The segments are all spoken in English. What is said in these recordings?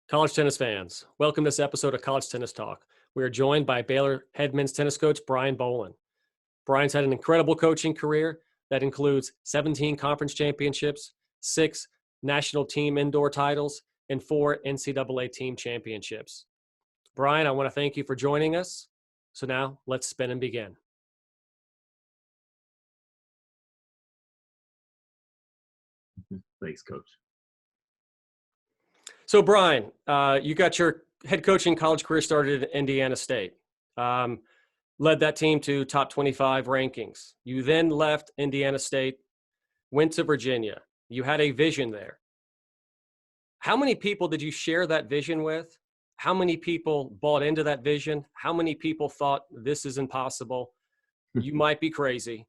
College tennis fans, welcome to this episode of College Tennis Talk. We are joined by Baylor head men's tennis coach Brian Boland. Brian's had an incredible coaching career that includes 17 conference championships, 6 national team indoor titles, and 4 NCAA team championships. Brian, I want to thank you for joining us. So now let's spin and begin. Thanks, Coach. So Brian, you got your head coaching college career started at Indiana State. Led that team to top 25 rankings. You then left Indiana State, went to Virginia. You had a vision there. How many people did you share that vision with? How many people bought into that vision? How many people thought this is impossible? You might be crazy.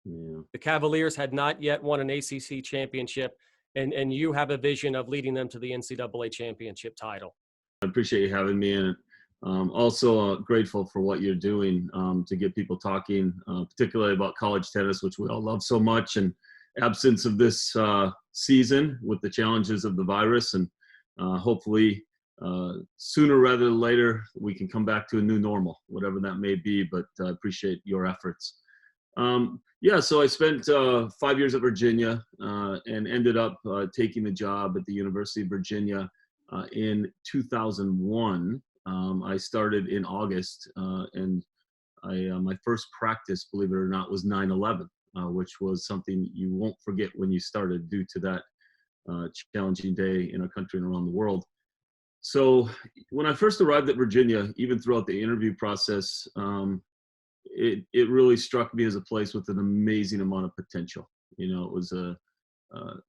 Yeah. The Cavaliers had not yet won an ACC championship, and you have a vision of leading them to the NCAA championship title. I appreciate you having me, and also grateful for what you're doing to get people talking, particularly about college tennis, which we all love so much, and absence of this season with the challenges of the virus, and hopefully sooner rather than later we can come back to a new normal, whatever that may be, but I appreciate your efforts. So I spent 5 years at Virginia and ended up taking the job at the University of Virginia in 2001. I started in August, and my first practice, believe it or not, was 9/11, which was something you won't forget when you started due to that challenging day in our country and around the world. So when I first arrived at Virginia, even throughout the interview process, it really struck me as a place with an amazing amount of potential. You know, it was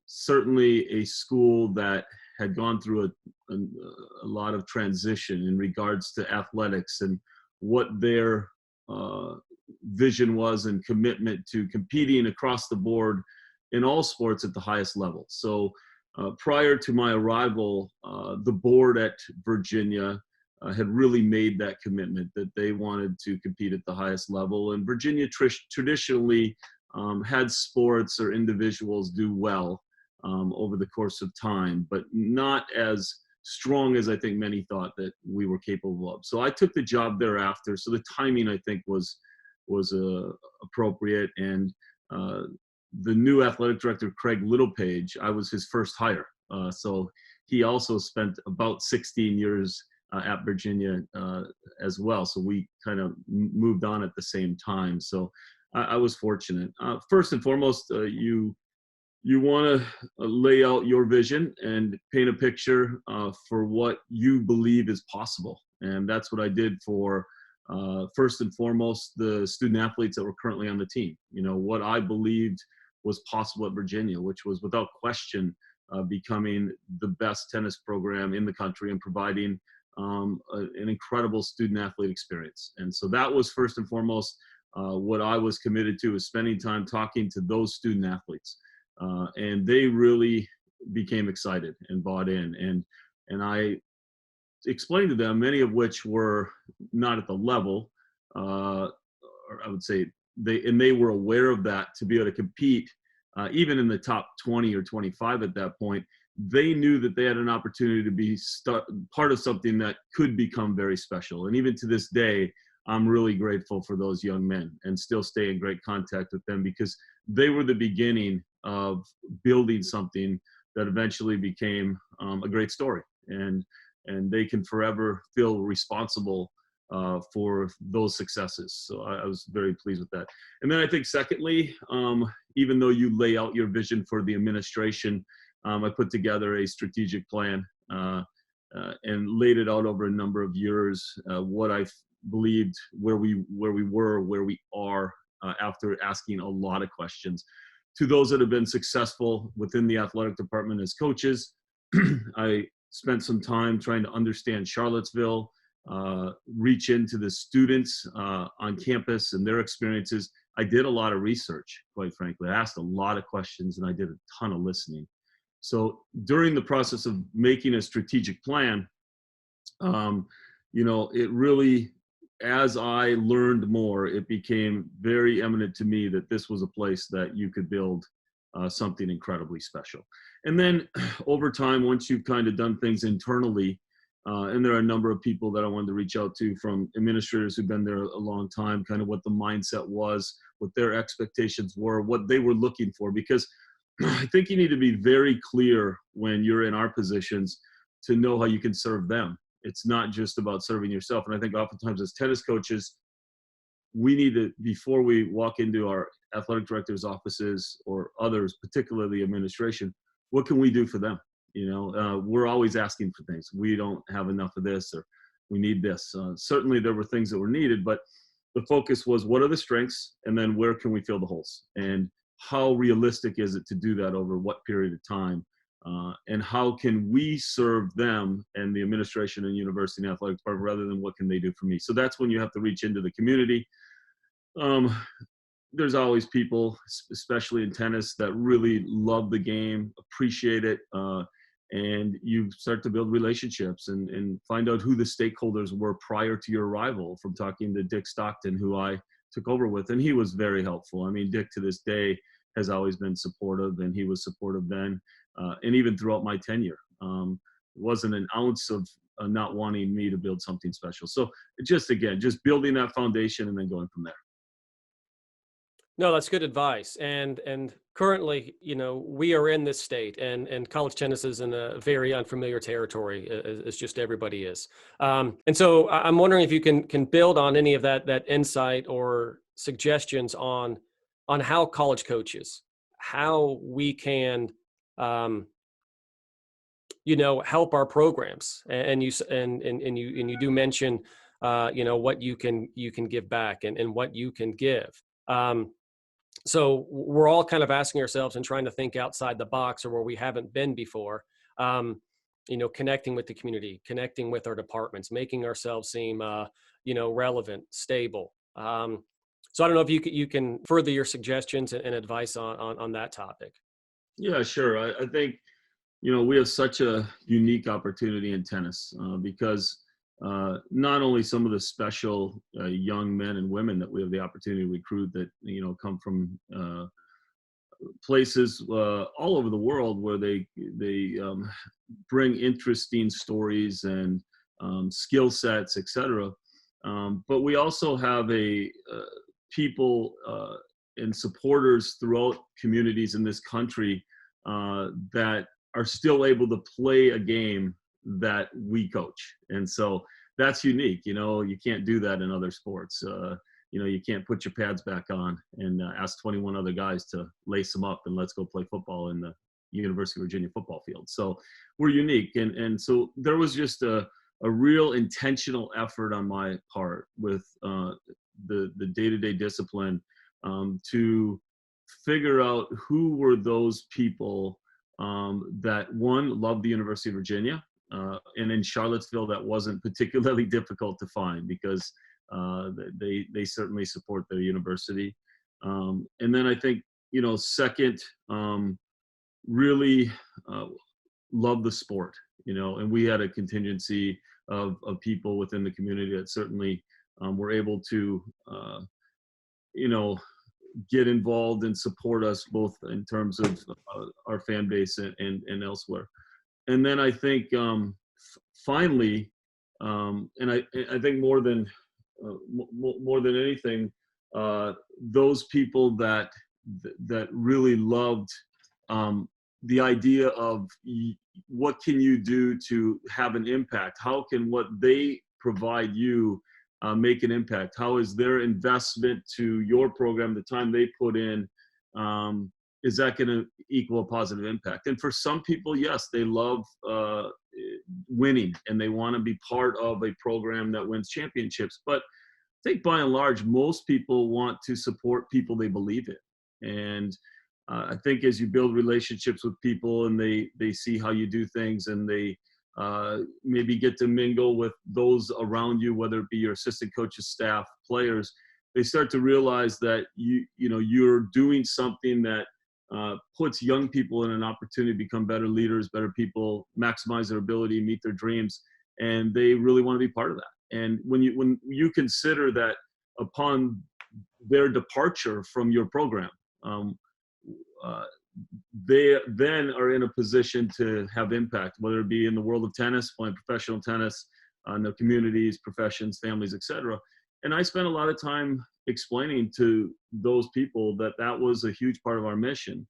certainly a school that had gone through a lot of transition in regards to athletics and what their vision was and commitment to competing across the board in all sports at the highest level. So prior to my arrival, the board at Virginia had really made that commitment that they wanted to compete at the highest level. And Virginia traditionally had sports or individuals do well over the course of time, but not as strong as I think many thought that we were capable of. So I took the job thereafter. So the timing, I think, was appropriate. And the new athletic director, Craig Littlepage, I was his first hire. So he also spent about 16 years at Virginia as well. So we kind of moved on at the same time. So I was fortunate. First and foremost, you want to lay out your vision and paint a picture for what you believe is possible. And that's what I did for, first and foremost, the student athletes that were currently on the team. You know, what I believed was possible at Virginia, which was without question becoming the best tennis program in the country and providing an incredible student athlete experience. And so that was first and foremost what I was committed to, is spending time talking to those student athletes. And they really became excited and bought in. And I explained to them, many of which were not at the level, or I would say they were aware of that, to be able to compete even in the top 20 or 25 at that point. They knew that they had an opportunity to be part of something that could become very special. And even to this day, I'm really grateful for those young men and still stay in great contact with them, because they were the beginning of building something that eventually became a great story. And they can forever feel responsible for those successes. So I was very pleased with that. And then I think secondly, even though you lay out your vision for the administration, I put together a strategic plan and laid it out over a number of years, what I believed, where we were, where we are, after asking a lot of questions. To those that have been successful within the athletic department as coaches, I spent some time trying to understand Charlottesville, reach into the students on campus and their experiences. I did a lot of research, quite frankly. I asked a lot of questions and I did a ton of listening. So during the process of making a strategic plan, it really, as I learned more, it became very eminent to me that this was a place that you could build something incredibly special. And then over time, once you've kind of done things internally, and there are a number of people that I wanted to reach out to, from administrators who've been there a long time, kind of what the mindset was, what their expectations were, what they were looking for. Because I think you need to be very clear when you're in our positions to know how you can serve them. It's not just about serving yourself. And I think oftentimes as tennis coaches, we need to, before we walk into our athletic directors' offices or others, particularly administration, what can we do for them? We're always asking for things. We don't have enough of this, or we need this. Certainly there were things that were needed, but the focus was, what are the strengths, and then where can we fill the holes? And how realistic is it to do that over what period of time? And how can we serve them and the administration and university and athletic department, rather than what can they do for me? So that's when you have to reach into the community. There's always people, especially in tennis, that really love the game, appreciate it, and you start to build relationships and find out who the stakeholders were prior to your arrival, from talking to Dick Stockton, who I took over with, and he was very helpful. I mean, Dick to this day has always been supportive, and he was supportive then, and even throughout my tenure. It wasn't an ounce of not wanting me to build something special. So just building that foundation and then going from there. No, that's good advice. And currently, we are in this state, and college tennis is in a very unfamiliar territory, as just everybody is. And so I'm wondering if you can build on any of that insight or suggestions on how college coaches, how we can, help our programs. And you do mention, what you can give back and what you can give. So we're all kind of asking ourselves and trying to think outside the box, or where we haven't been before, connecting with the community, connecting with our departments, making ourselves seem, relevant, stable. So I don't know if you can further your suggestions and advice on that topic. Yeah, sure. I think, we have such a unique opportunity in tennis, because not only some of the special young men and women that we have the opportunity to recruit that, come from places all over the world, where they bring interesting stories and skill sets, etc. But we also have people and supporters throughout communities in this country that are still able to play a game that we coach. And so that's unique. You can't do that in other sports. You can't put your pads back on and ask 21 other guys to lace them up and let's go play football in the University of Virginia football field. So we're unique. And so there was just a real intentional effort on my part with the day-to-day discipline to figure out who were those people that, one, loved the University of Virginia. And in Charlottesville, that wasn't particularly difficult to find, because they certainly support their university. And then I think, second, really love the sport, and we had a contingency of people within the community that certainly were able to, get involved and support us, both in terms of our fan base and elsewhere. And then I think finally, and I think more than anything, those people that really loved the idea of what can you do to have an impact? How can what they provide you make an impact? How is their investment to your program, the time they put in, is that going to equal a positive impact? And for some people, yes, they love winning and they want to be part of a program that wins championships. But I think by and large, most people want to support people they believe in. And I think as you build relationships with people and they see how you do things, and they maybe get to mingle with those around you, whether it be your assistant coaches, staff, players, they start to realize that you're doing something that puts young people in an opportunity to become better leaders, better people, maximize their ability, meet their dreams, and they really want to be part of that. And when you consider that upon their departure from your program, they then are in a position to have impact, whether it be in the world of tennis, playing professional tennis, in their communities, professions, families, etc. And I spent a lot of time explaining to those people that that was a huge part of our mission,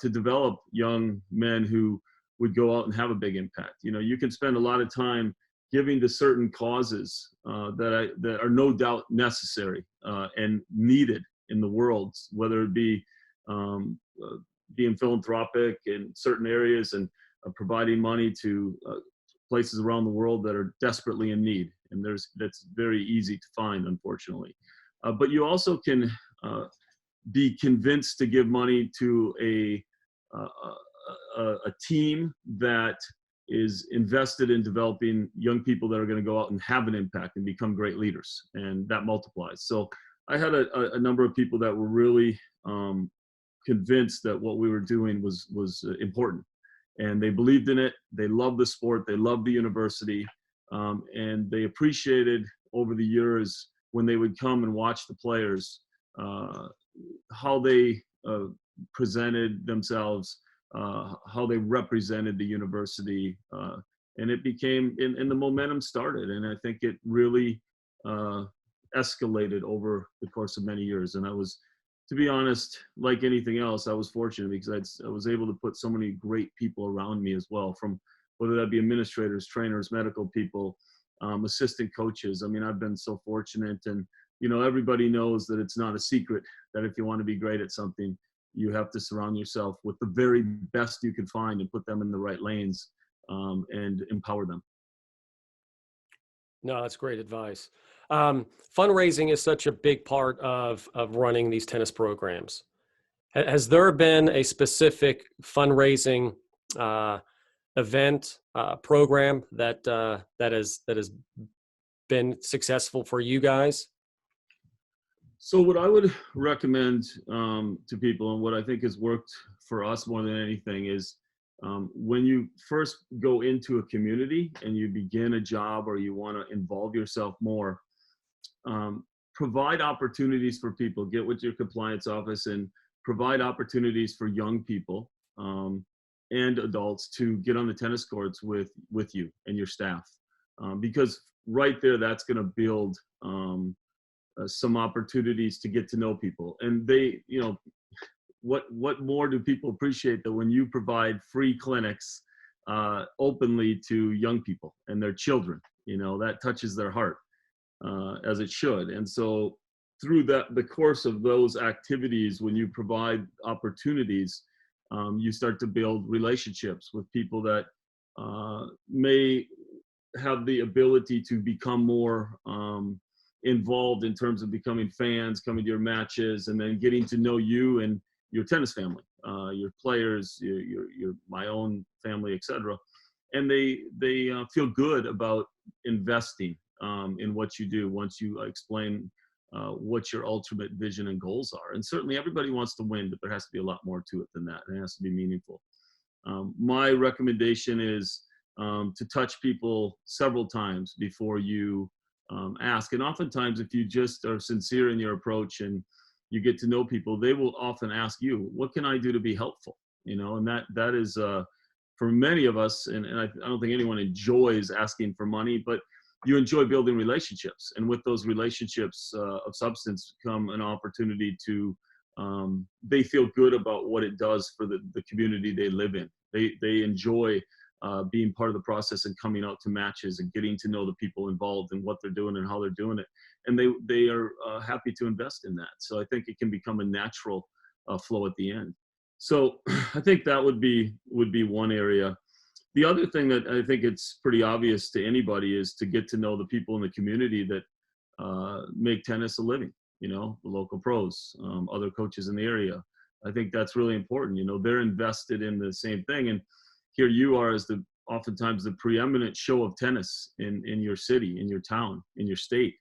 to develop young men who would go out and have a big impact. You know, you can spend a lot of time giving to certain causes that are no doubt necessary and needed in the world, whether it be being philanthropic in certain areas and providing money to places around the world that are desperately in need. And that's very easy to find, unfortunately. But you also can be convinced to give money to a team that is invested in developing young people that are going to go out and have an impact and become great leaders, and that multiplies. So I had a number of people that were really convinced that what we were doing was important, and they believed in it. They loved the sport, they loved the university, and they appreciated over the years when they would come and watch the players, how they presented themselves, how they represented the university, and it became, and the momentum started, and I think it really escalated over the course of many years. And I was, to be honest, like anything else, I was fortunate because I was able to put so many great people around me as well, from whether that be administrators, trainers, medical people, assistant coaches. I mean, I've been so fortunate, and you know, everybody knows that it's not a secret that if you want to be great at something, you have to surround yourself with the very best you can find and put them in the right lanes, and empower them. No, that's great advice. Fundraising is such a big part of running these tennis programs. Has there been a specific fundraising event, program that has been successful for you guys? So what I would recommend to people, and what I think has worked for us more than anything, is when you first go into a community and you begin a job or you want to involve yourself more, provide opportunities for people. Get with your compliance office and provide opportunities for young people and adults to get on the tennis courts with you and your staff, because right there, that's going to build some opportunities to get to know people. And they, you know, what more do people appreciate than when you provide free clinics openly to young people and their children? You know, that touches their heart, as it should. And so through the course of those activities, when you provide opportunities, you start to build relationships with people that may have the ability to become more involved in terms of becoming fans, coming to your matches, and then getting to know you and your tennis family, your players, your my own family, etc. And they feel good about investing in what you do once you explain what your ultimate vision and goals are. And certainly everybody wants to win, but there has to be a lot more to it than that. It has to be meaningful. My recommendation is to touch people several times before you ask. And oftentimes, if you just are sincere in your approach and you get to know people, they will often ask you, what can I do to be helpful? You know, and that is, for many of us, and I don't think anyone enjoys asking for money, but you enjoy building relationships. And with those relationships of substance come an opportunity to, they feel good about what it does for the community they live in. They enjoy being part of the process and coming out to matches and getting to know the people involved and what they're doing and how they're doing it. And they are happy to invest in that. So I think it can become a natural flow at the end. So I think that would be one area. The other thing that I think it's pretty obvious to anybody is to get to know the people in the community that make tennis a living, you know, the local pros, other coaches in the area. I think that's really important. You know, they're invested in the same thing. And here you are as oftentimes the preeminent show of tennis in your city, in your town, in your state.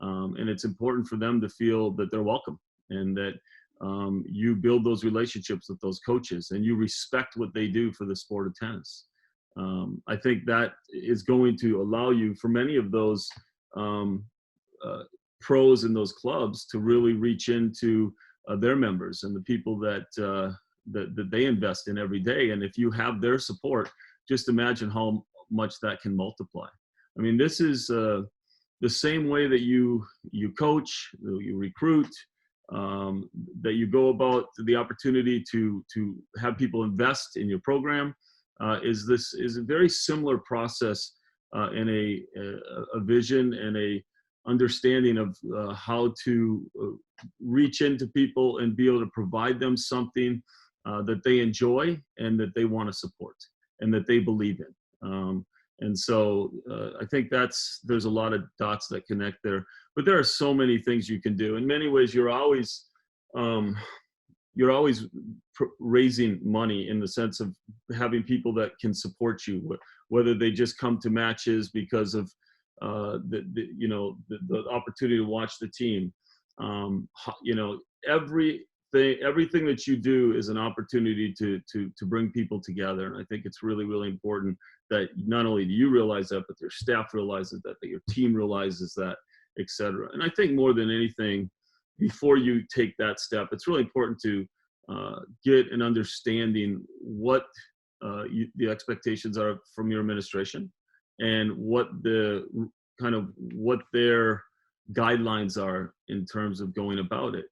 And it's important for them to feel that they're welcome and that you build those relationships with those coaches and you respect what they do for the sport of tennis. I think that is going to allow you, for many of those pros in those clubs, to really reach into their members and the people that that they invest in every day. And if you have their support, just imagine how much that can multiply. I mean, this is the same way that you coach, you recruit, that you go about the opportunity to have people invest in your program, is a very similar process in a vision and a understanding of how to reach into people and be able to provide them something that they enjoy and that they want to support and that they believe in. And so I think there's a lot of dots that connect there, but there are so many things you can do. In many ways, you're always raising money in the sense of having people that can support you, whether they just come to matches because of the opportunity to watch the team. Everything that you do is an opportunity to bring people together. And I think it's really, really important that not only do you realize that, but your staff realizes that your team realizes that, et cetera. And I think more than anything, before you take that step, it's really important to get an understanding what the expectations are from your administration and what their guidelines are in terms of going about it,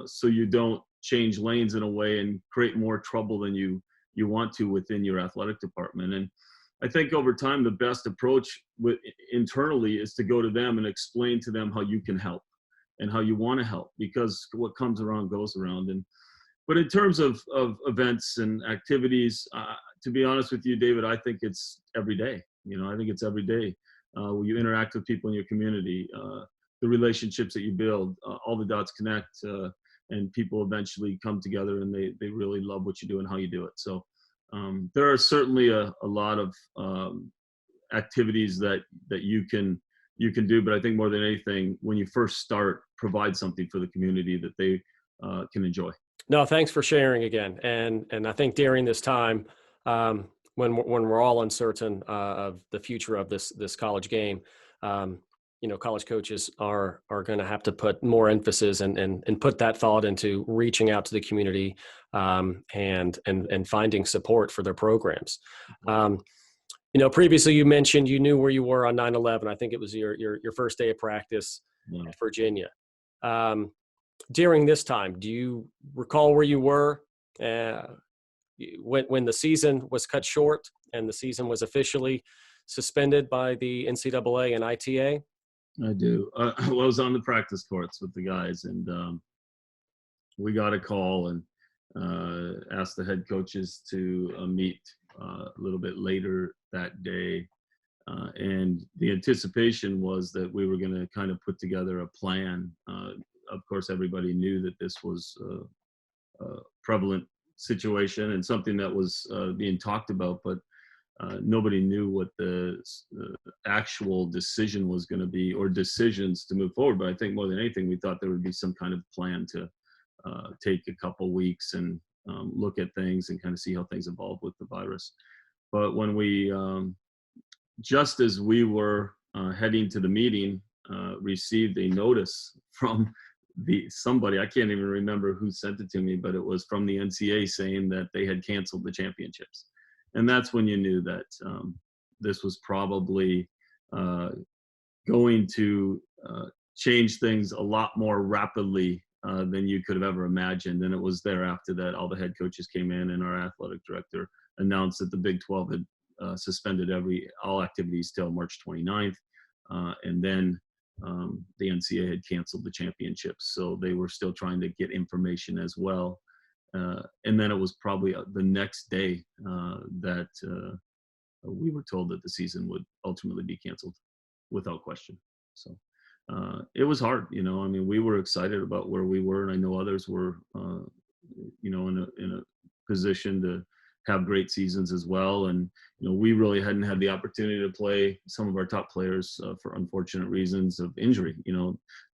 so you don't change lanes in a way and create more trouble than you want to within your athletic department. And I think over time, the best approach internally is to go to them and explain to them how you can help and how you want to help, because what comes around goes around. But in terms of events and activities, to be honest with you, David, I think it's every day. I think it's every day where you interact with people in your community, the relationships that you build, all the dots connect, and people eventually come together and they really love what you do and how you do it. So there are certainly a lot of activities that you can do, but I think more than anything, when you first start, provide something for the community that they can enjoy. No, thanks for sharing again. And I think during this time, when we're all uncertain of the future of this college game, college coaches are going to have to put more emphasis and put that thought into reaching out to the community and finding support for their programs. Previously you mentioned you knew where you were on 9/11. I think it was your first day of practice at Virginia. During this time, do you recall where you were when the season was cut short and the season was officially suspended by the NCAA and ITA? I do. I was on the practice courts with the guys, and we got a call and asked the head coaches to meet a little bit later that day. And the anticipation was that we were going to kind of put together a plan. Of course, everybody knew that this was a prevalent situation and something that was being talked about, but nobody knew what the actual decision was going to be, or decisions to move forward. But I think more than anything, we thought there would be some kind of plan to take a couple weeks and look at things and kind of see how things evolve with the virus. But when we, just as we were heading to the meeting, received a notice from somebody, I can't even remember who sent it to me, but it was from the NCAA saying that they had canceled the championships. And that's when you knew that this was probably going to change things a lot more rapidly than you could have ever imagined. And it was thereafter that all the head coaches came in and our athletic director announced that the Big 12 had suspended all activities till March 29th. And then the NCAA had canceled the championships. So they were still trying to get information as well. And then it was probably the next day that we were told that the season would ultimately be canceled without question. So it was hard, I mean, we were excited about where we were, and I know others were, in a position to have great seasons as well. And, we really hadn't had the opportunity to play some of our top players for unfortunate reasons of injury.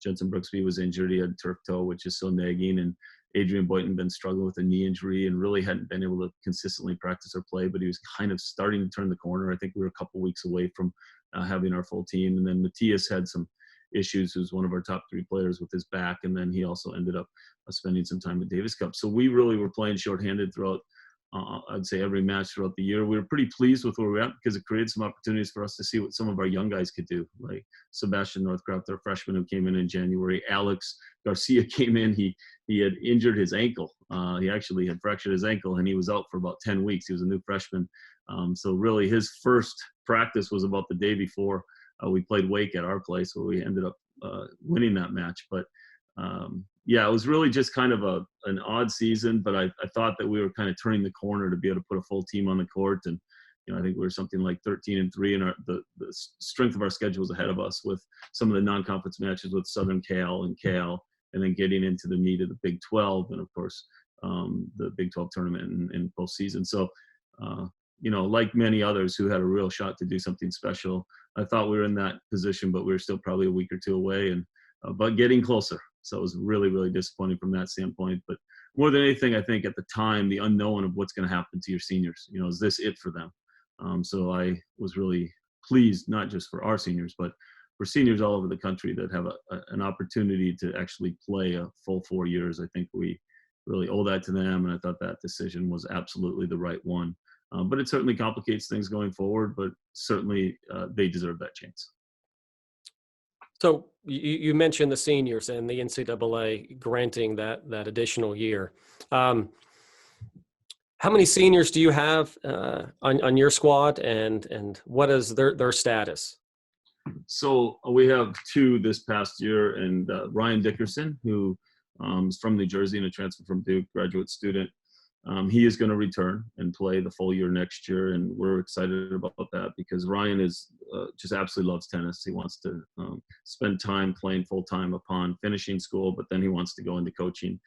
Jensen Brooksby was injured. He had turf toe, which is so nagging. And Adrian Boynton been struggling with a knee injury and really hadn't been able to consistently practice or play, but he was kind of starting to turn the corner. I think we were a couple weeks away from having our full team. And then Matthias had some issues, who's one of our top 3 players with his back. And then he also ended up spending some time at Davis Cup. So we really were playing shorthanded throughout, I'd say, every match throughout the year. We were pretty pleased with where we were at because it created some opportunities for us to see what some of our young guys could do, like Sebastian Northcraft, our freshman who came in January. Alex Garcia came in. He had injured his ankle. He actually had fractured his ankle, and he was out for about 10 weeks. He was a new freshman. So really his first practice was about the day before we played Wake at our place, where we ended up winning that match. But yeah, it was really just kind of an odd season, but I thought that we were kind of turning the corner to be able to put a full team on the court. And, I think we were something like 13-3, and the strength of our schedule was ahead of us with some of the non-conference matches with Southern Cal and Cal, and then getting into the meat of the Big 12, and of course, the Big 12 tournament and postseason. So, like many others who had a real shot to do something special, I thought we were in that position, but we were still probably a week or 2 away, and but getting closer. So it was really, really disappointing from that standpoint. But more than anything, I think at the time, the unknown of what's going to happen to your seniors, is this it for them? So I was really pleased, not just for our seniors, but for seniors all over the country that have an opportunity to actually play a full 4 years. I think we really owe that to them, and I thought that decision was absolutely the right one. But it certainly complicates things going forward, but certainly they deserve that chance. So you mentioned the seniors and the NCAA granting that additional year. How many seniors do you have on your squad, and what is their status? So we have 2 this past year, and Ryan Dickerson, who is from New Jersey and a transfer from Duke, graduate student. He is going to return and play the full year next year, and we're excited about that because Ryan is just absolutely loves tennis. He wants to spend time playing full time upon finishing school, but then he wants to go into coaching.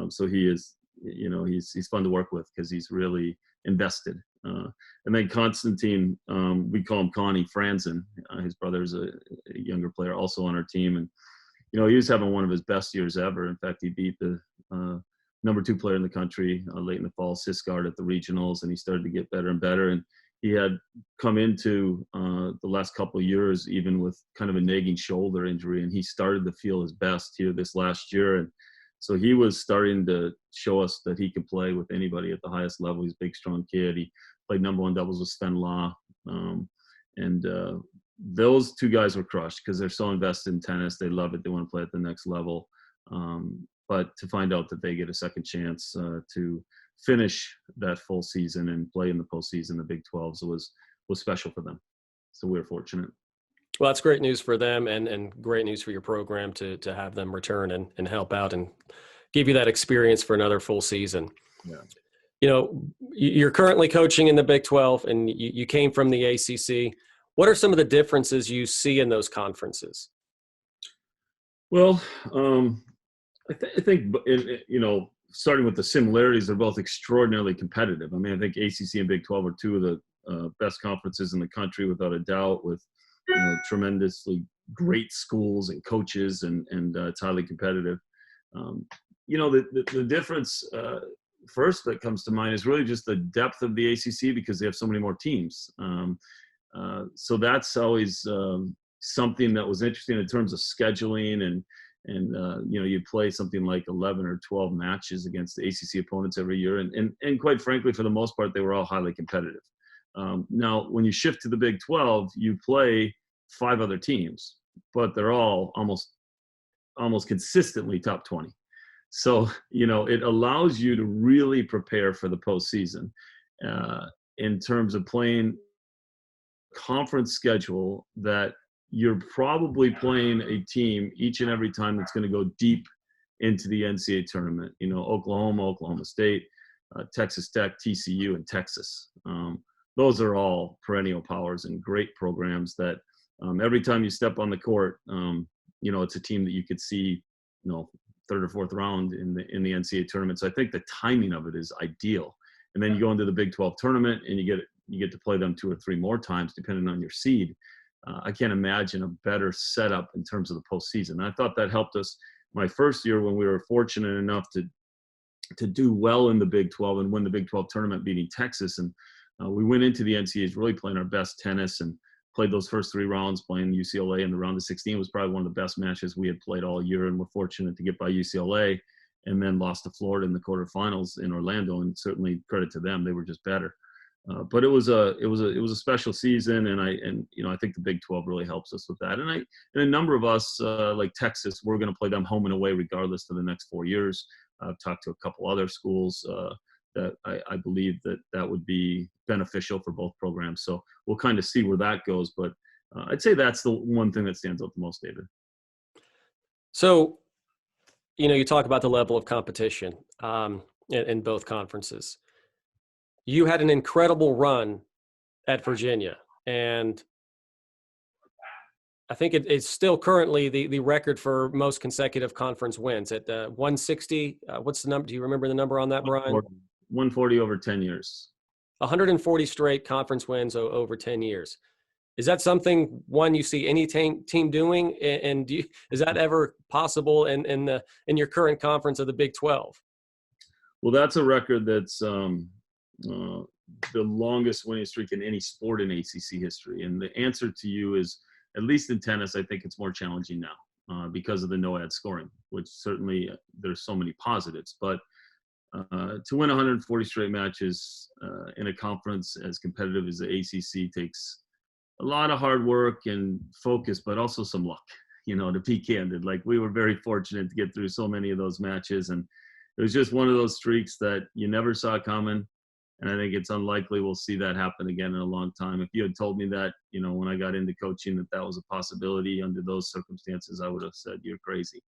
So he is, he's fun to work with because he's really invested. And then Constantine, we call him Connie Franzen. His brother's a younger player also on our team, and he was having one of his best years ever. In fact, he beat the number 2 player in the country late in the fall, Sisgard, at the regionals, and he started to get better and better. And he had come into the last couple of years even with kind of a nagging shoulder injury, and he started to feel his best here this last year. And so he was starting to show us that he could play with anybody at the highest level. He's a big, strong kid. He played number 1 doubles with Sven Law. And those 2 guys were crushed because they're so invested in tennis. They love it. They want to play at the next level. But to find out that they get a second chance to finish that full season and play in the postseason, the Big 12s, was special for them. So we're fortunate. Well, that's great news for them, and great news for your program to have them return and help out and give you that experience for another full season. Yeah. You're currently coaching in the Big 12, and you came from the ACC. What are some of the differences you see in those conferences? Well, I think, starting with the similarities, they're both extraordinarily competitive. I mean, I think ACC and Big 12 are 2 of the best conferences in the country, without a doubt, with tremendously great schools and coaches, and it's highly competitive. The difference first that comes to mind is really just the depth of the ACC because they have so many more teams. So that's always something that was interesting in terms of scheduling, and you play something like 11 or 12 matches against the ACC opponents every year, and quite frankly, for the most part, they were all highly competitive. Now, when you shift to the Big 12, you play 5 other teams, but they're all almost consistently top 20. So, it allows you to really prepare for the postseason in terms of playing conference schedule that you're probably playing a team each and every time that's going to go deep into the NCAA tournament. Oklahoma, Oklahoma State, Texas Tech, TCU, and Texas. Those are all perennial powers and great programs that every time you step on the court, it's a team that you could see, 3rd or 4th round in the NCAA tournament. So I think the timing of it is ideal. And then you go into the Big 12 tournament and you get to play them 2 or 3 more times, depending on your seed. I can't imagine a better setup in terms of the postseason. And I thought that helped us my first year when we were fortunate enough to do well in the Big 12 and win the Big 12 tournament, beating Texas. And we went into the NCAAs really playing our best tennis, and played those first 3 rounds playing UCLA in the round of 16. It was probably one of the best matches we had played all year, and we're fortunate to get by UCLA, and then lost to Florida in the quarterfinals in Orlando. And certainly credit to them, they were just better. But it was a special season, and I think the Big 12 really helps us with that. And a number of us like Texas, we're going to play them home and away regardless for the next 4 years. I've talked to a couple other schools that I believe that would be beneficial for both programs. So we'll kind of see where that goes. But I'd say that's the one thing that stands out the most, David. So, you talk about the level of competition in both conferences. You had an incredible run at Virginia, and I think it's still currently the record for most consecutive conference wins at 160. What's the number? Do you remember the number on that, Brian? 140 over 10 years. 140 straight conference wins over 10 years. Is that something, one, you see any team doing, and is that ever possible in your current conference of the Big 12? Well, that's a record that's the longest winning streak in any sport in ACC history. And the answer to you is, at least in tennis, I think it's more challenging now because of the no-ad scoring, which certainly there's so many positives. But to win 140 straight matches in a conference as competitive as the ACC takes a lot of hard work and focus, but also some luck, to be candid. Like, we were very fortunate to get through so many of those matches. And it was just one of those streaks that you never saw coming. And I think it's unlikely we'll see that happen again in a long time. If you had told me that, when I got into coaching, that was a possibility under those circumstances, I would have said, you're crazy.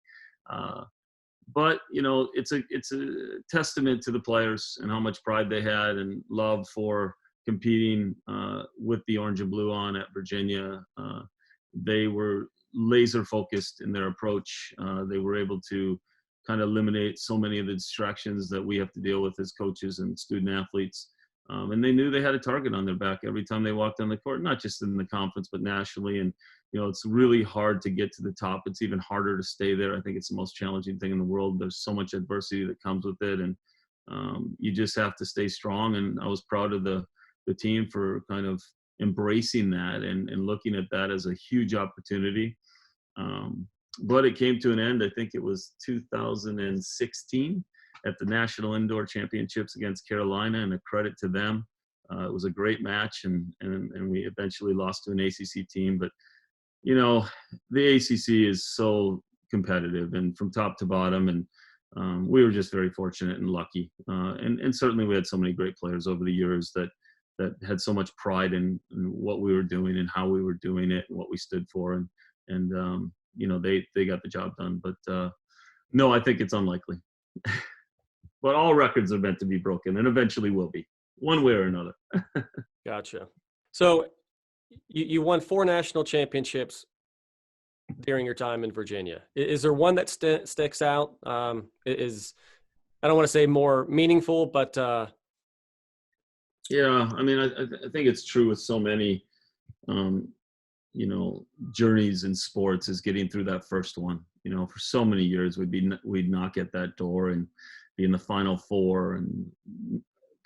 But, it's a testament to the players and how much pride they had and love for competing with the orange and blue on at Virginia. They were laser focused in their approach. They were able to kind of eliminate so many of the distractions that we have to deal with as coaches and student athletes. And they knew they had a target on their back every time they walked on the court, not just in the conference, but nationally. And, it's really hard to get to the top. It's even harder to stay there. I think it's the most challenging thing in the world. There's so much adversity that comes with it. And you just have to stay strong. And I was proud of the team for kind of embracing that and looking at that as a huge opportunity. But it came to an end. I think it was 2016 at the National Indoor Championships against Carolina, and a credit to them. It was a great match, and we eventually lost to an ACC team. But, the ACC is so competitive and from top to bottom, and we were just very fortunate and lucky. And certainly we had so many great players over the years that had so much pride in what we were doing and how we were doing it and what we stood for. And they got the job done. But no, I think it's unlikely. But all records are meant to be broken, and eventually will be, one way or another. Gotcha. So you won 4 national championships during your time in Virginia. Is there one that sticks out? I don't want to say more meaningful, but yeah, I mean, I think it's true with so many journeys in sports, is getting through that first one. For so many years we'd knock at that door and be in the Final Four and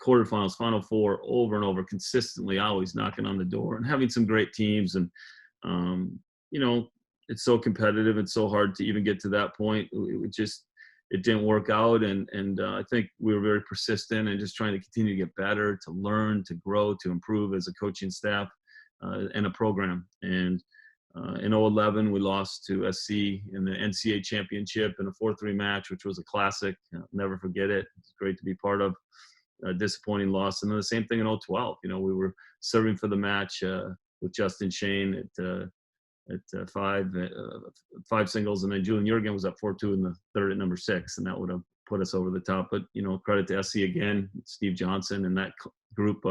quarterfinals, Final Four, over and over, consistently, always knocking on the door and having some great teams. And it's so competitive and so hard to even get to that point. It didn't work out, and I think we were very persistent and just trying to continue to get better, to learn, to grow, to improve as a coaching staff and a program. And in 2011, we lost to SC in the NCAA championship in a 4-3 match, which was a classic. I'll never forget it. It's great to be part of. A disappointing loss. And then the same thing in 2012. We were serving for the match with Justin Shane at 5 singles, and then Julian Jurgen was up 4-2 in the third at number 6, and that would have put us over the top. But credit to SC again, Steve Johnson and that group.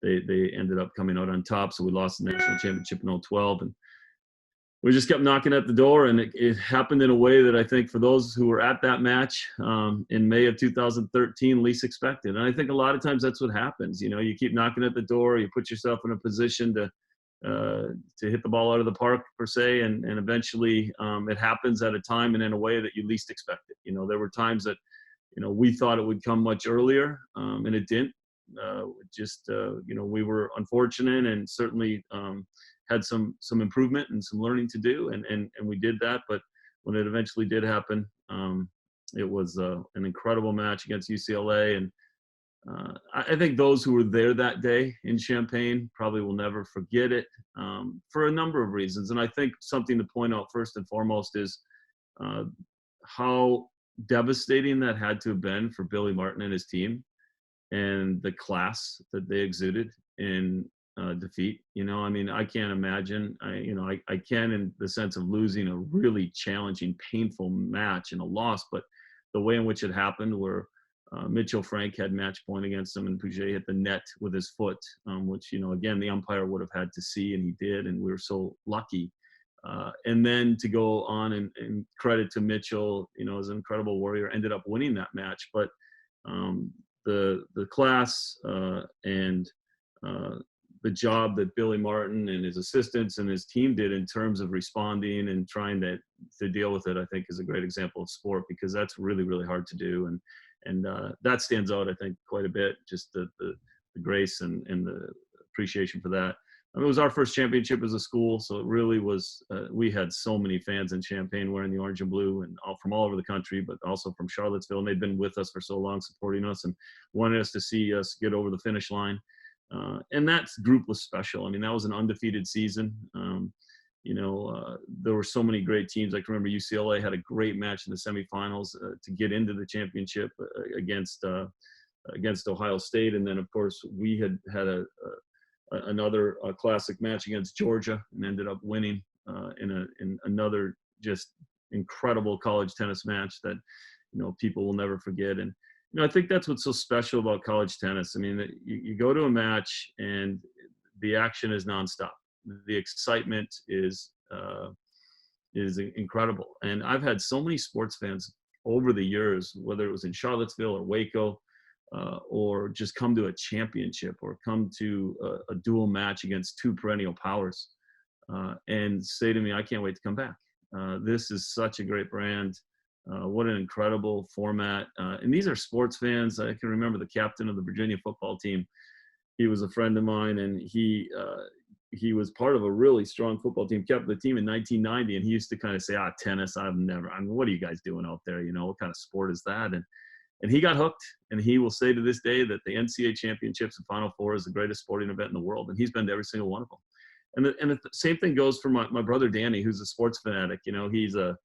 They ended up coming out on top, so we lost the national championship in 2012, and we just kept knocking at the door. And it happened in a way that I think for those who were at that match in May of 2013 least expected. And I think a lot of times that's what happens. You keep knocking at the door, you put yourself in a position to hit the ball out of the park, per se, and eventually it happens at a time and in a way that you least expect it. There were times that we thought it would come much earlier, and it didn't. We were unfortunate, and certainly had some improvement and some learning to do, and we did that. But when it eventually did happen, it was an incredible match against UCLA, and I think those who were there that day in Champaign probably will never forget it, for a number of reasons. And I think something to point out first and foremost is how devastating that had to have been for Billy Martin and his team, and the class that they exuded in defeat. I mean, I can't imagine. I can, in the sense of losing a really challenging, painful match and a loss, but the way in which it happened, where Mitchell Frank had match point against him, and Puget hit the net with his foot, which, again, the umpire would have had to see, and he did, and we were so lucky. And then to go on, and credit to Mitchell, as an incredible warrior, ended up winning that match. But the class and the job that Billy Martin and his assistants and his team did in terms of responding and trying to deal with it, I think is a great example of sport, because that's really, really hard to do. And that stands out, I think, quite a bit, just the grace and the appreciation for that. I mean, it was our first championship as a school, so it really was, we had so many fans in Champaign wearing the orange and blue, and from all over the country, but also from Charlottesville. And they'd been with us for so long, supporting us and wanted us to see us get over the finish line. And that group was special. I mean, that was an undefeated season. There were so many great teams. I can remember UCLA had a great match in the semifinals to get into the championship against Ohio State. And then, of course, we had another classic match against Georgia, and ended up winning in another just incredible college tennis match that people will never forget. And I think that's what's so special about college tennis. I mean, you go to a match and the action is nonstop. The excitement is incredible. And I've had so many sports fans over the years, whether it was in Charlottesville or Waco, or just come to a championship, or come to a dual match against two perennial powers, and say to me, I can't wait to come back. This is such a great brand. What an incredible format. And these are sports fans. I can remember the captain of the Virginia football team. He was a friend of mine, and he was part of a really strong football team, kept the team in 1990. And he used to kind of say, tennis, I mean, what are you guys doing out there? What kind of sport is that? And he got hooked, and he will say to this day that the NCAA championships and Final Four is the greatest sporting event in the world. And he's been to every single one of them. And the same thing goes for my brother, Danny, who's a sports fanatic. He's a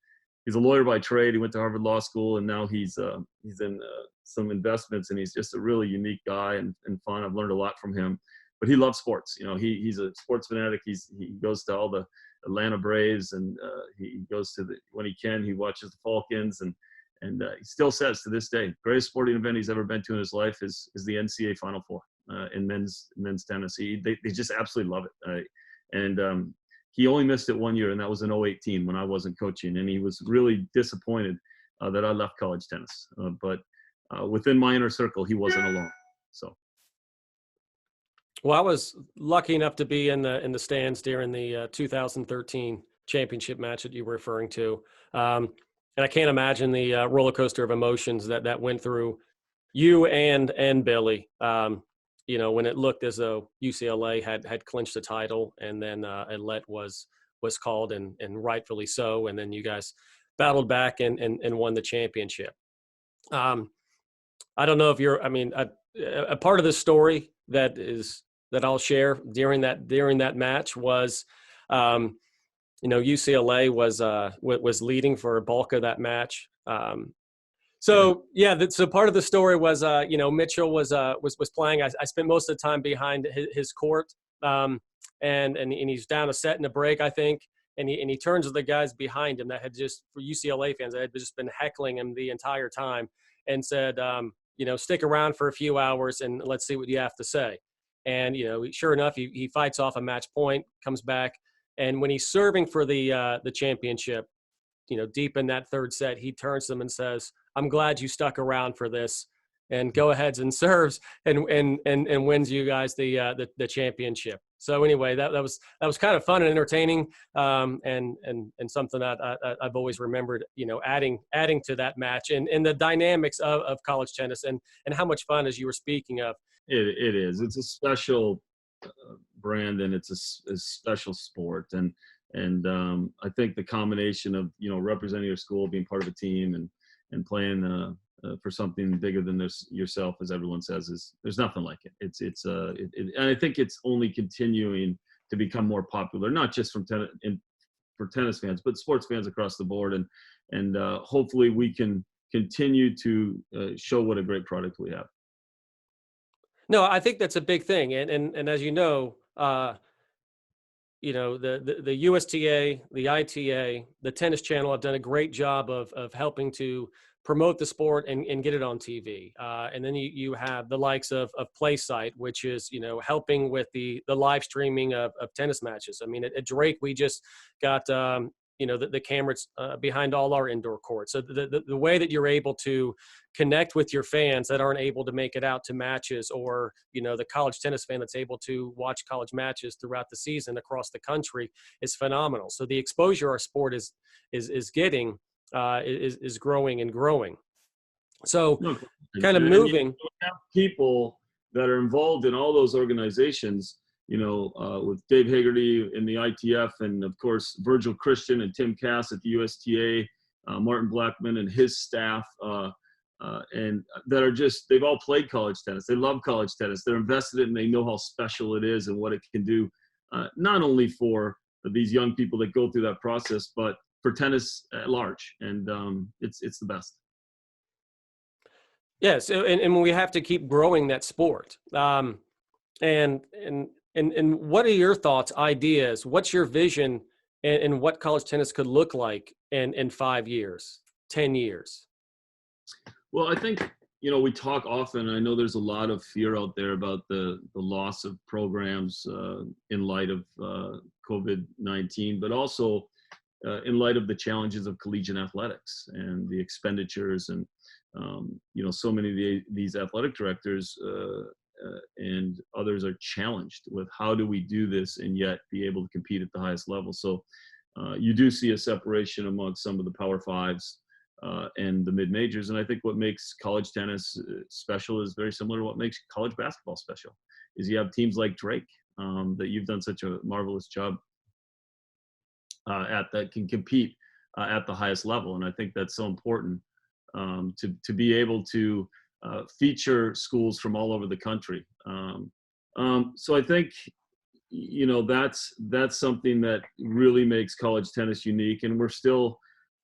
lawyer by trade. He went to Harvard Law School, and now he's in some investments, and he's just a really unique guy and fun. I've learned a lot from him, but he loves sports. He's a sports fanatic. He goes to all the Atlanta Braves, and he goes to when he can, he watches the Falcons, and he still says to this day, greatest sporting event he's ever been to in his life is the NCAA Final Four in men's tennis. They just absolutely love it. He only missed it 1 year, and that was in 2018 when I wasn't coaching. And he was really disappointed that I left college tennis. But within my inner circle, he wasn't alone. So. Well, I was lucky enough to be in the stands during the 2013 championship match that you were referring to. And I can't imagine the roller coaster of emotions that went through you and Billy. When it looked as though UCLA had clinched the title, and then a let was called, and rightfully so, and then you guys battled back and won the championship. I don't know if a part of the story that I'll share during that match was, UCLA was leading for a bulk of that match. So part of the story was, Mitchell was playing. I spent most of the time behind his court, and he's down a set in a break, I think, and he turns to the guys behind him that had just, for UCLA fans, that had just been heckling him the entire time, and said, stick around for a few hours and let's see what you have to say. And sure enough, he fights off a match point, comes back, and when he's serving for the championship, deep in that third set, he turns to them and says, I'm glad you stuck around for this, and go ahead and serves and wins you guys the championship. So anyway, that was kind of fun and entertaining, and something that I've always remembered, adding to that match and the dynamics of college tennis and how much fun, as you were speaking of. It is. It's a special brand, and it's a special sport. And I think the combination of, representing your school, being part of a team, and playing for something bigger than yourself, as everyone says, there's nothing like it. And I think it's only continuing to become more popular, not just for tennis fans, but sports fans across the board. And hopefully we can continue to show what a great product we have. No, I think that's a big thing. And as you know, the USTA, the ITA, the Tennis Channel have done a great job of helping to promote the sport and get it on TV. And then you have the likes of PlaySite, which is, helping with the live streaming of tennis matches. I mean, at Drake, we just got, the cameras behind all our indoor courts. So the way that you're able to connect with your fans that aren't able to make it out to matches, or, the college tennis fan that's able to watch college matches throughout the season across the country is phenomenal. So the exposure our sport is getting is growing and growing. So kind of moving. You have people that are involved in all those organizations, with Dave Hagerty in the ITF, and of course Virgil Christian and Tim Cass at the USTA, Martin Blackman and his staff, and that are they've all played college tennis. They love college tennis. They're invested in it, and they know how special it is and what it can do, not only for these young people that go through that process, but for tennis at large. And it's the best. Yes, and we have to keep growing that sport. And what are your thoughts, ideas? What's your vision and what college tennis could look like in 5 years, 10 years? Well, I think, we talk often. I know there's a lot of fear out there about the loss of programs in light of COVID-19, but also in light of the challenges of collegiate athletics and the expenditures. And, so many of these athletic directors and others are challenged with how do we do this and yet be able to compete at the highest level. So you do see a separation amongst some of the Power Fives and the mid-majors. And I think what makes college tennis special is very similar to what makes college basketball special, is you have teams like Drake that you've done such a marvelous job at, that can compete at the highest level. And I think that's so important to be able to feature schools from all over the country. So I think, that's something that really makes college tennis unique. And we're still,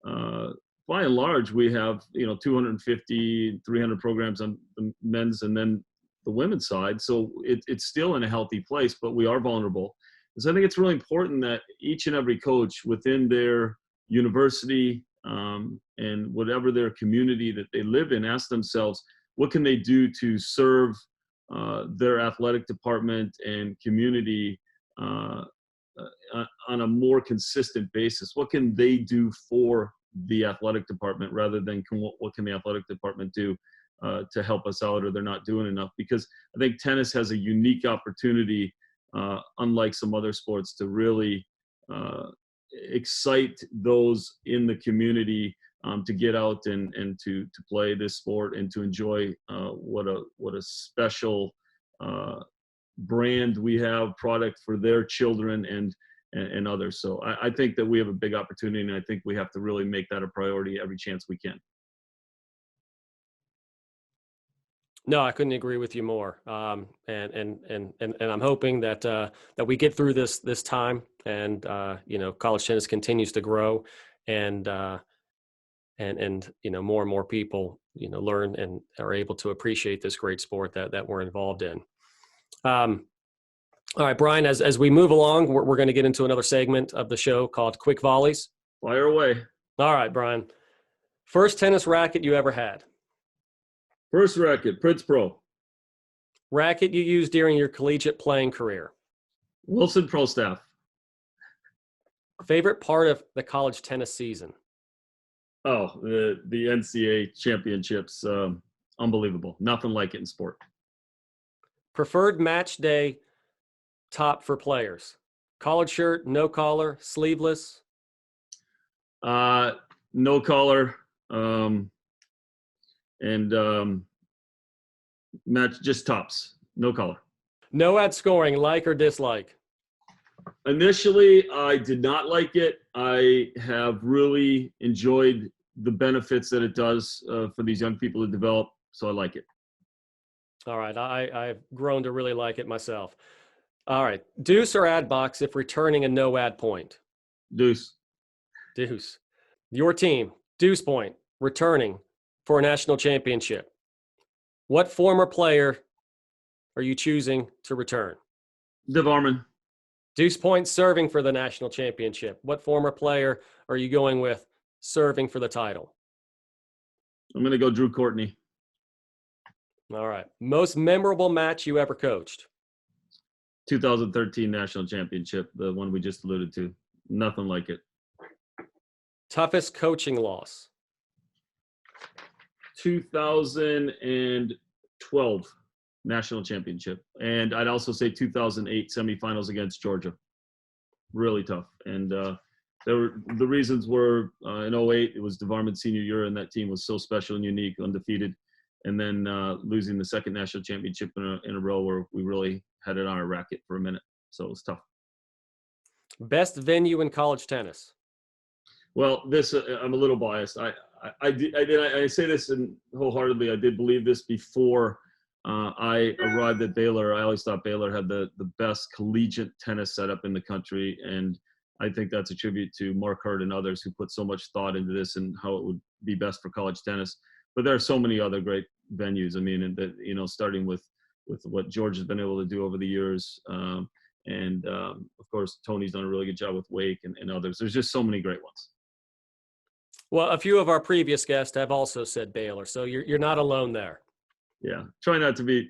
by and large, we have, 250, 300 programs on the men's and then the women's side. So it's still in a healthy place, but we are vulnerable. And so I think it's really important that each and every coach within their university and whatever their community that they live in, ask themselves, what can they do to serve their athletic department and community on a more consistent basis? What can they do for the athletic department rather than what can the athletic department do to help us out, or they're not doing enough? Because I think tennis has a unique opportunity, unlike some other sports, to really excite those in the community to get out and to play this sport and to enjoy what a special brand we have, product for their children and others. So I think that we have a big opportunity, and I think we have to really make that a priority every chance we can. No, I couldn't agree with you more. And I'm hoping that that we get through this time, and college tennis continues to grow, and more and more people learn and are able to appreciate this great sport that we're involved in. All right, Brian, as we move along, we're going to get into another segment of the show called Quick Volleys. Fire away. All right, Brian. First tennis racket you ever had? First racket, Prince Pro. Racket you used during your collegiate playing career? Wilson Pro Staff. Favorite part of the college tennis season? Oh, the NCAA championships. Unbelievable. Nothing like it in sport. Preferred match day top for players? Collared shirt, no collar, sleeveless? No collar. And match just tops, no collar. No ad scoring, like or dislike? Initially, I did not like it. I have really enjoyed the benefits that it does for these young people to develop, so I like it. All right. I've grown to really like it myself. All right. Deuce or ad box if returning a no ad point? Deuce. Deuce. Your team, Deuce Point, returning for a national championship. What former player are you choosing to return? DeVarman. Deuce Point serving for the national championship. What former player are you going with serving for the title? I'm going to go Drew Courtney. All right. Most memorable match you ever coached? 2013 national championship, the one we just alluded to. Nothing like it. Toughest coaching loss? 2012 national championship. And I'd also say 2008 semifinals against Georgia. Really tough. And the reasons were in '08, it was DeVarman's senior year, and that team was so special and unique, undefeated. And then losing the second national championship in a row where we really had it on our racket for a minute. So it was tough. Best venue in college tennis? Well, this I'm a little biased. I say this wholeheartedly. I did believe this before I arrived at Baylor. I always thought Baylor had the best collegiate tennis setup in the country, and I think that's a tribute to Mark Hurt and others who put so much thought into this and how it would be best for college tennis. But there are so many other great venues. I mean, and that, you know, starting with what George has been able to do over the years. Of course, Tony's done a really good job with Wake and others. There's just so many great ones. Well, a few of our previous guests have also said Baylor, so you're not alone there. Yeah, try not to be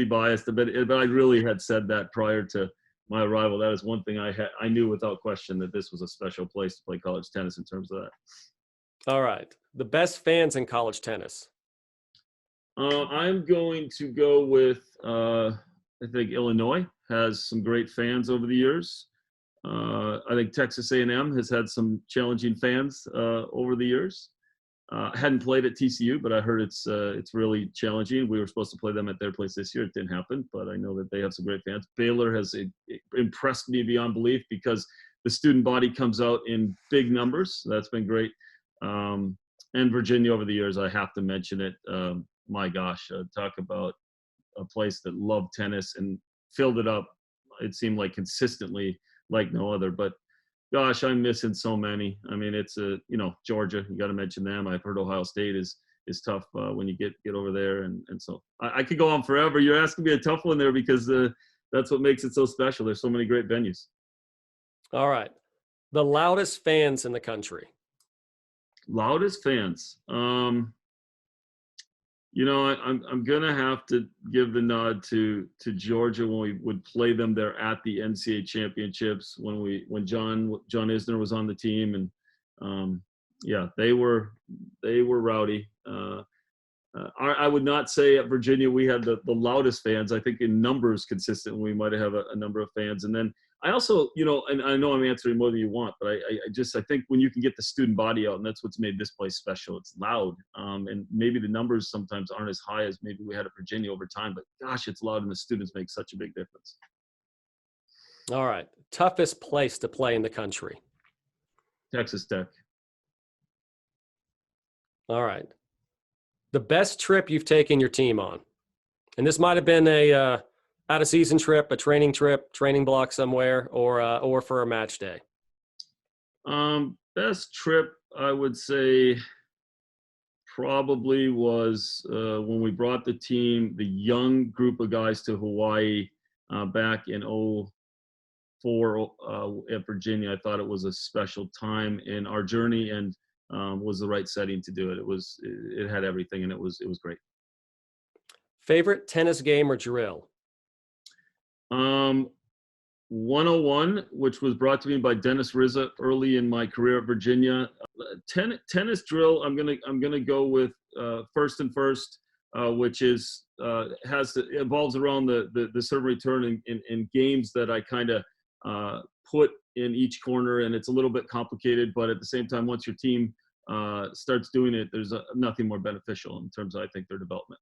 biased, but I really had said that prior to my arrival. That is one thing I knew without question, that this was a special place to play college tennis in terms of that. All right, the best fans in college tennis? I'm going to go with I think Illinois has some great fans over the years. I think Texas A&M has had some challenging fans over the years. I hadn't played at TCU, but I heard it's really challenging. We were supposed to play them at their place this year. It didn't happen, but I know that they have some great fans. Baylor has impressed me beyond belief because the student body comes out in big numbers. So that's been great. And Virginia over the years, I have to mention it. My gosh, talk about a place that loved tennis and filled it up. It seemed like consistently like no other, but gosh, I'm missing so many. I mean, it's Georgia, you got to mention them. I've heard Ohio State is tough when you get over there. And so I could go on forever. You're asking me a tough one there because that's what makes it so special. There's so many great venues. All right. The loudest fans in the country? Loudest fans. I'm gonna have to give the nod to Georgia when we would play them there at the NCAA championships when John Isner was on the team, and they were rowdy. I would not say at Virginia we had the loudest fans. I think in numbers consistent we might have a number of fans, and then I also, and I know I'm answering more than you want, but I think when you can get the student body out, and that's what's made this place special. It's loud, and maybe the numbers sometimes aren't as high as maybe we had at Virginia over time, but gosh, it's loud, and the students make such a big difference. All right. Toughest place to play in the country? Texas Tech. All right. The best trip you've taken your team on? And this might have been a out-of-season trip, a training trip, training block somewhere, or for a match day. Best trip, I would say, probably was when we brought the young group of guys to Hawaii back in '04 at Virginia. I thought it was a special time in our journey and was the right setting to do it. It had everything, and it was great. Favorite tennis game or drill? 101, which was brought to me by Dennis Rizza early in my career at Virginia. Tennis drill, I'm gonna go with first and first, which is evolves around the serve return in games that I kind of put in each corner, and it's a little bit complicated, but at the same time, once your team starts doing it, there's nothing more beneficial in terms of, I think, their development.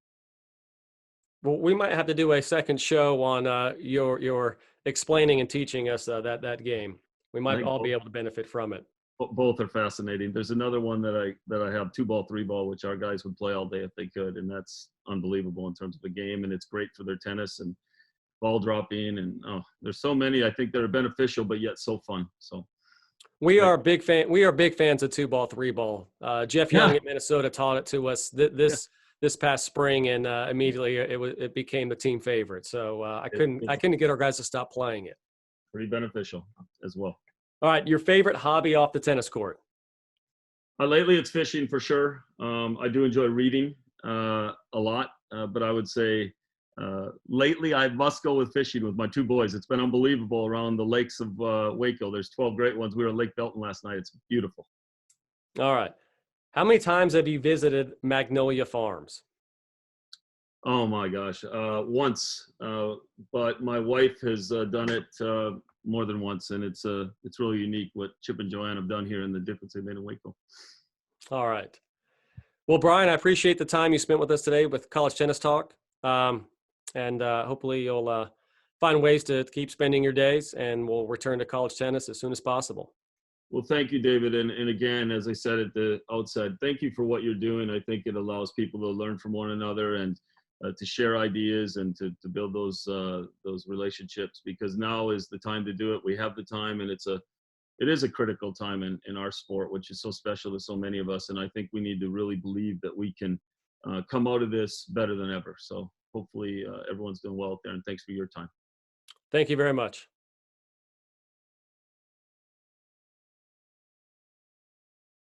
Well, we might have to do a second show on your explaining and teaching us that game. We I might think all be able to benefit from it. both are fascinating. There's another one that I have, two ball, three ball, which our guys would play all day if they could, and that's unbelievable in terms of the game, and it's great for their tennis and ball dropping, and there's so many I think that are beneficial, but yet so fun. So We are big fan. We are big fans of two ball, three ball. Jeff Young yeah, at Minnesota taught it to us yeah, this past spring, and immediately it became the team favorite. So I it's couldn't get our guys to stop playing it. pretty beneficial as well. All right, your favorite hobby off the tennis court? Lately, it's fishing for sure. I do enjoy reading a lot, but I would say lately I must go with fishing with my two boys. It's been unbelievable around the lakes of Waco. There's 12 great ones. We were at Lake Belton last night. It's beautiful. All right. How many times have you visited Magnolia Farms? Oh my gosh, once, but my wife has done it more than once, and it's really unique what Chip and Joanne have done here and the difference they made in Waco. All right. Well, Brian, I appreciate the time you spent with us today with College Tennis Talk. And hopefully you'll find ways to keep spending your days, and we'll return to college tennis as soon as possible. Well, thank you, David. And again, as I said at the outset, thank you for what you're doing. I think it allows people to learn from one another and to share ideas and to build those relationships, because now is the time to do it. We have the time, and it is a critical time in our sport, which is so special to so many of us. And I think we need to really believe that we can come out of this better than ever. So hopefully everyone's doing well out there, and thanks for your time. Thank you very much.